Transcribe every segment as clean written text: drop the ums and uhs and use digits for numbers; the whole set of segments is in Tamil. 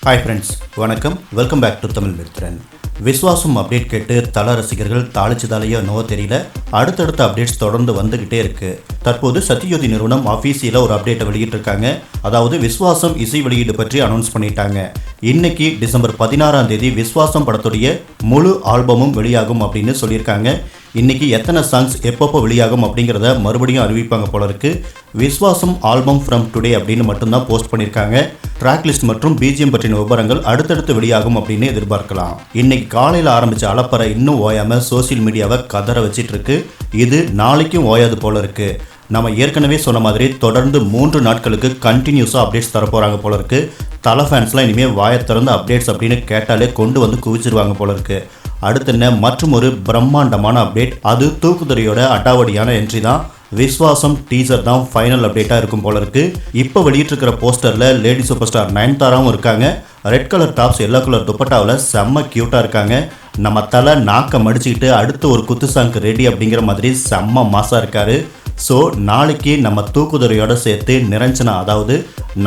ஹாய் ஃப்ரெண்ட்ஸ், வணக்கம். Welcome back to Tamil Mithran. Viswasam update கேட்டு தல ரசிகர்கள் தாளிச்சதாலேயோ நோ தெரியல, அடுத்தடுத்த அப்டேட்ஸ் தொடர்ந்து வந்துகிட்டே இருக்கு. தற்போது சத்யஜோதி நிறுவனம் ஆஃபீஸில் ஒரு அப்டேட்டை வெளியிட்டிருக்காங்க. அதாவது விஸ்வாசம் இசை வெளியீடு பற்றி அனௌன்ஸ் பண்ணிட்டாங்க. இன்னைக்கு டிசம்பர் 16ஆம் தேதி விஸ்வாசம் படத்துடைய முழு ஆல்பமும் வெளியாகும் அப்படின்னு சொல்லியிருக்காங்க. இன்னைக்கு எத்தனை சாங்ஸ் எப்பப்போ வெளியாகும் அப்படிங்கிறத மறுபடியும் அறிவிப்பாங்க போல இருக்கு. விஸ்வாசம் ஆல்பம் ஃப்ரம் டுடே அப்படின்னு மட்டும்தான் போஸ்ட் பண்ணியிருக்காங்க. ட்ராக் லிஸ்ட் மற்றும் பிஜிஎம் பற்றின விவரங்கள் அடுத்தடுத்து வெளியாகும் அப்படின்னு எதிர்பார்க்கலாம். இன்னைக்கு காலையில் ஆரம்பிச்ச அலப்பறை இன்னும் ஓயாம சோசியல் மீடியாவை கதற வச்சிட்டு இருக்கு. இது நாளைக்கும் ஓயாது போல இருக்கு. நம்ம ஏற்கனவே சொன்ன மாதிரி தொடர்ந்து 3 நாட்களுக்கு கண்டினியூஸாக அப்டேட்ஸ் தரப்போகிறாங்க போல இருக்கு. தலை ஃபேன்ஸ்லாம் இனிமேல் வாயை திறந்து அப்டேட்ஸ் அப்படின்னு கேட்டாலே கொண்டு வந்து குவிச்சிருவாங்க போல இருக்கு. அடுத்து என்ன, மற்றும் ஒரு பிரம்மாண்டமான அப்டேட். அது தூக்குதுறையோட அட்டாவடியான என்ட்ரி தான். விஸ்வாசம் டீசர் தான் ஃபைனல் அப்டேட்டாக இருக்கும் போல இருக்கு. இப்போ வெளியிட்டிருக்கிற போஸ்டரில் லேடி சூப்பர் ஸ்டார் நயன்தாராவும் இருக்காங்க. Red colour tops yellow colour துப்பட்டாவில் செம்ம க்யூட்டாக இருக்காங்க. நம்ம தலை நாக்கை மடிச்சுக்கிட்டு அடுத்து ஒரு குத்து சாங்க்கு ரெடி அப்படிங்கிற மாதிரி செம்ம மாசாக இருக்காரு. ஸோ நாளைக்கு நம்ம தூக்குதுறையோட சேர்த்து நிரஞ்சனா, அதாவது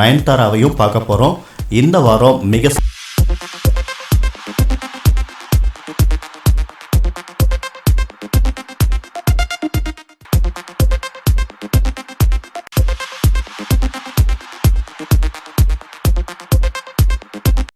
நயன்தாராவையும் பார்க்க போகிறோம். இந்த வாரம் மிக